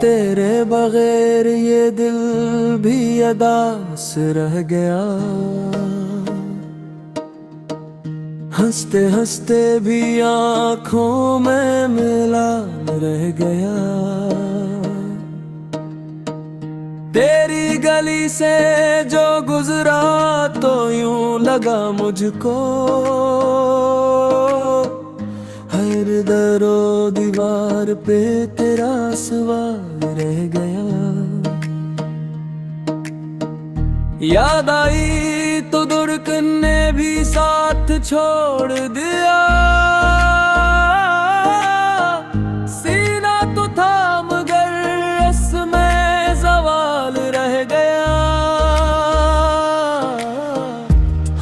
तेरे बगैर ये दिल भी अदास रह गया, हंसते हंसते भी आँखों में मिला रह गया। तेरी गली से जो गुजरा तो यूं लगा मुझको, हर दरो दीवार पे तेरा सवाल रह गया। याद आई तो धड़कन ने भी साथ छोड़ दिया, सीना तो था मगर इसमें सवाल रह गया।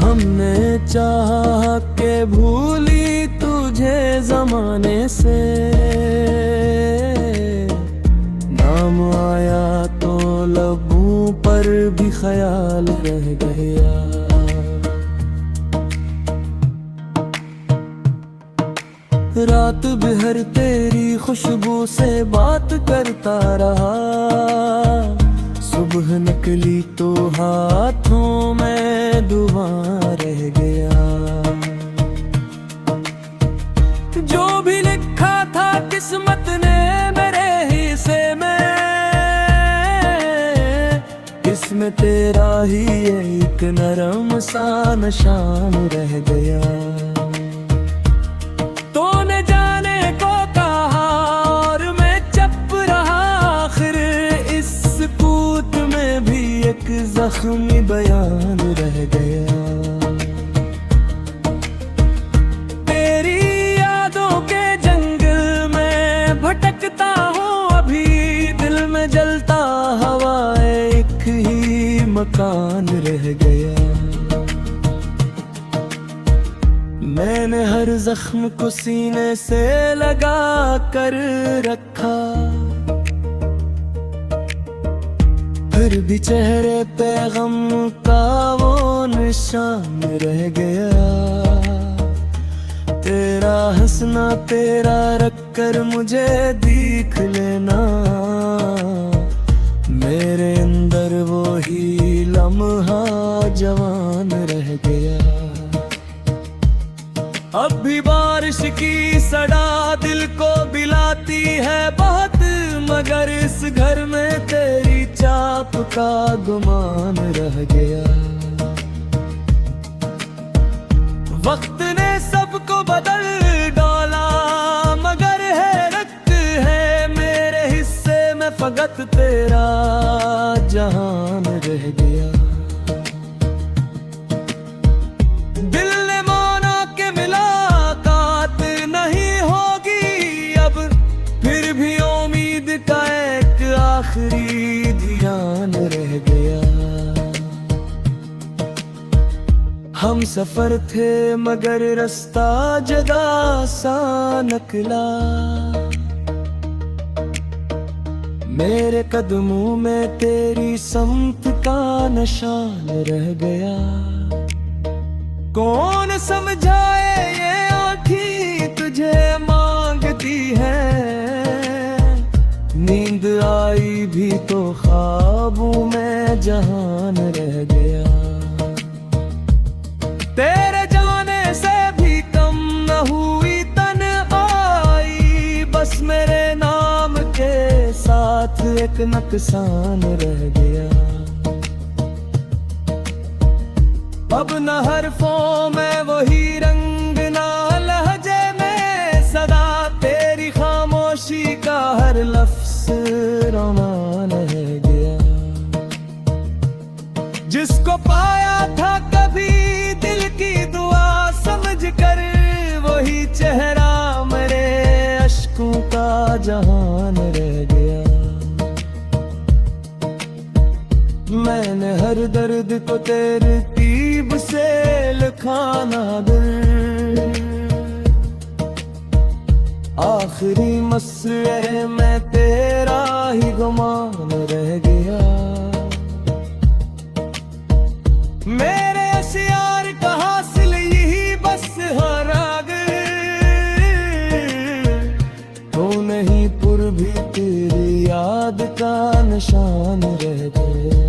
हमने चाहा के भूली तुझे जमाने से, नाम आया तो लबों पर भी ख्याल रह गया। रात भर तेरी खुशबू से बात करता रहा, सुबह निकली तो हाथों में दुआ रह गया। जो भी लिखा था किस्मत ने मेरे हिस्से में, इसमें तेरा ही एक नरम सा निशान रह गया। तूने जाने को कहा और मैं चुप रहा, आखिर इस सुकूत में भी एक जख्मी बयान रह गया। भटकता हूँ अभी दिल में जलता हवाए, एक ही मकान रह गया। मैंने हर जख्म को सीने से लगा कर रखा, फिर भी चेहरे पे गम का वो निशान रह गया। तेरा हंसना तेरा रखकर मुझे देख लेना, मेरे अंदर वो ही लम्हा जवान रह गया। अब भी बारिश की सड़ा दिल को बिलाती है बहुत, मगर इस घर में तेरी चाप का गुमान रह गया। वक्त ने सबको बदल डाला, मगर हैरत है मेरे हिस्से में फकत तेरा जहान रह गया। दिल ने माना कि मुलाकात नहीं होगी अब, फिर भी उम्मीद का एक आखिरी ध्यान रह गया। हम सफर थे मगर रास्ता जुदा सा निकला, मेरे कदमों में तेरी समत का निशान रह गया। कौन समझाए ये आँखें तुझे मांगती है, नींद आई भी तो ख्वाबों में जहान रह गया। तेरे जाने से भी कम न हुई तन्हाई, बस मेरे नाम के साथ एक नुकसान रह गया। अब न हरफों में वही रंग ना लहजे में सदा, तेरी खामोशी का हर लफ्ज रोमान रह गया। जिसको पाया था कभी दिल की दुआ समझ कर, वही चेहरा मेरे अश्कों का जहान रह गया। मैंने हर दर्द को तरतीब से लिखा ना दिल, का निशान रह गया।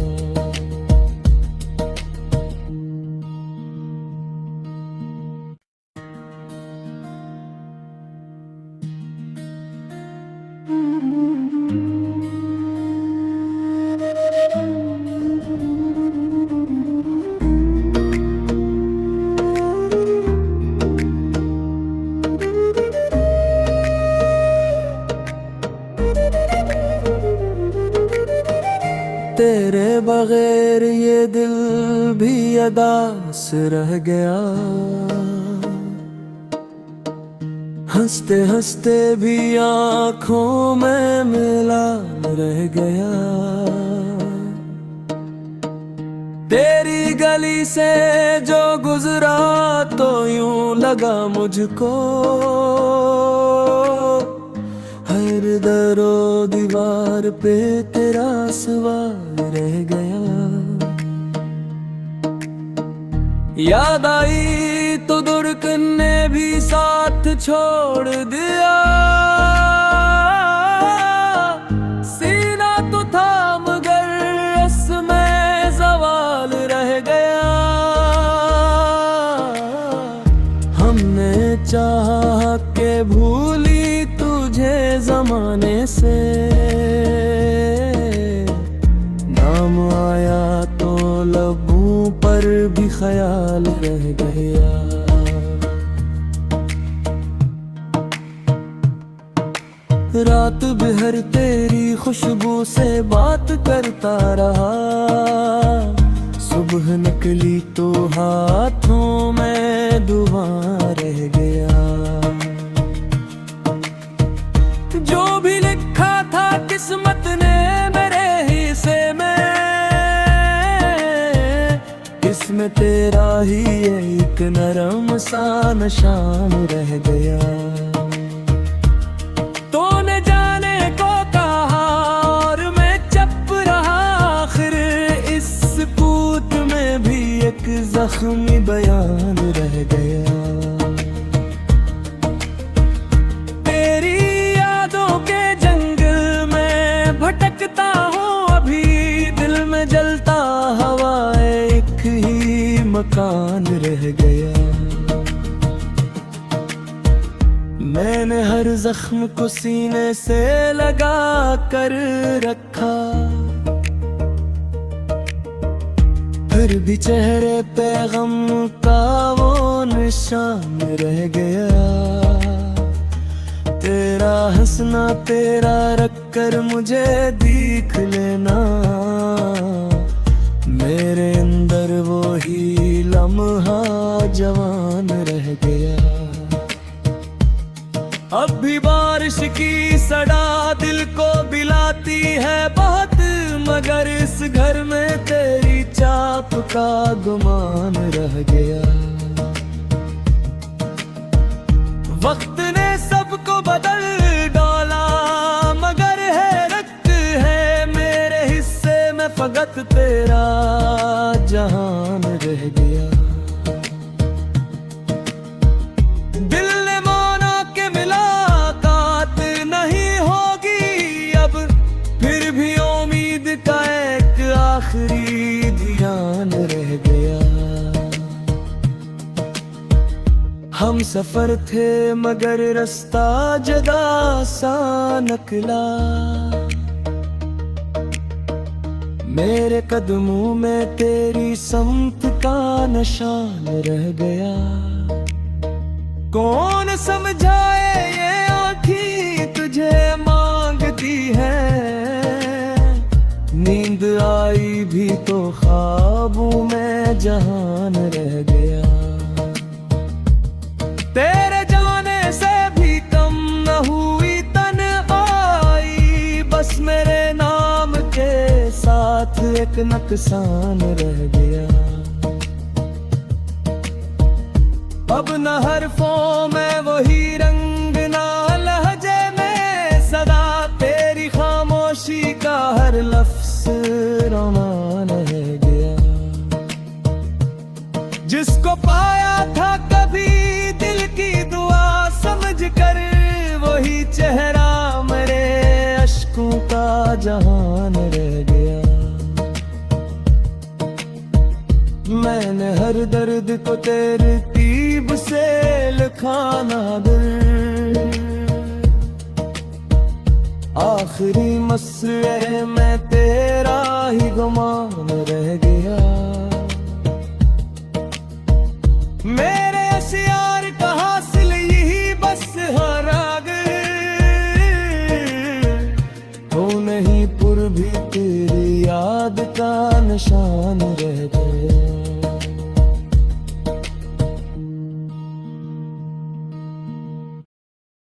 तेरे बगैर ये दिल भी अदास रह गया, हंसते हंसते भी आँखों में मिला रह गया। तेरी गली से जो गुजरा तो यूं लगा मुझको, हर दरो दीवार पे तेरा सवाल रह गया। याद आई तो धड़कन ने भी साथ छोड़ दिया, सीना तो था मगर इसमें सवाल रह गया। हमने चाहा के भूली तुझे जमाने से, नाम आया तो लबों पर भी ख्याल रह गया। रात भर तेरी खुशबू से बात करता रहा, सुबह निकली तो हाथों में दुआ रह गया। जो भी लिखा था किस्मत ने मेरे हिस्से में, इसमें तेरा ही एक नरम सा निशान रह गया। तूने जाने को कहा और मैं चुप रहा, आखिर इस सुकूत में भी एक जख्मी बयान रह गया। भटकता हूँ अभी दिल में जलता हवाए, एक ही मकान रह गया। मैंने हर जख्म को सीने से लगा कर रखा, फिर भी चेहरे पे गम का वो निशान रह गया। तेरा हंसना तेरा रख कर मुझे देख लेना, मेरे अंदर वो ही लम्हा जवान रह गया। अब भी बारिश की सड़ा दिल को बिलाती है बहुत, मगर इस घर में तेरी चाप का गुमान रह गया। वक्त ने सबको बदल डाला, मगर हैरत है मेरे हिस्से में फकत तेरा जहान रह गया। दिल ने माना के मुलाकात नहीं होगी अब, फिर भी उम्मीद का एक आखिरी ध्यान रह गया। हम सफर थे मगर रास्ता जुदा सा निकला, मेरे कदमों में तेरी समत का निशान रह गया। कौन समझाए ये आँखें तुझे मांगती है, नींद आई भी तो ख्वाबों में जहान रह गया। तेरे जाने से भी कम न हुई तन्हाई, बस मेरे नाम के साथ एक नुकसान रह गया। अब न हरफों में वही रंग ना लहजे में सदा, तेरी खामोशी का हर लफ्ज रोमान रह गया। जिसको पाया था कभी दिल की दुआ समझ कर, वही चेहरा मेरे अश्कों का जहान रह गया। मैंने हर दर्द को तरतीब से लिखाना दिल, आखिरी मसले में तेरा ही गुमान रह गया। मेरे अशियार का हासिल यही बस हरा गए, तो नहीं पुर भी तेरी याद का निशान रह गया।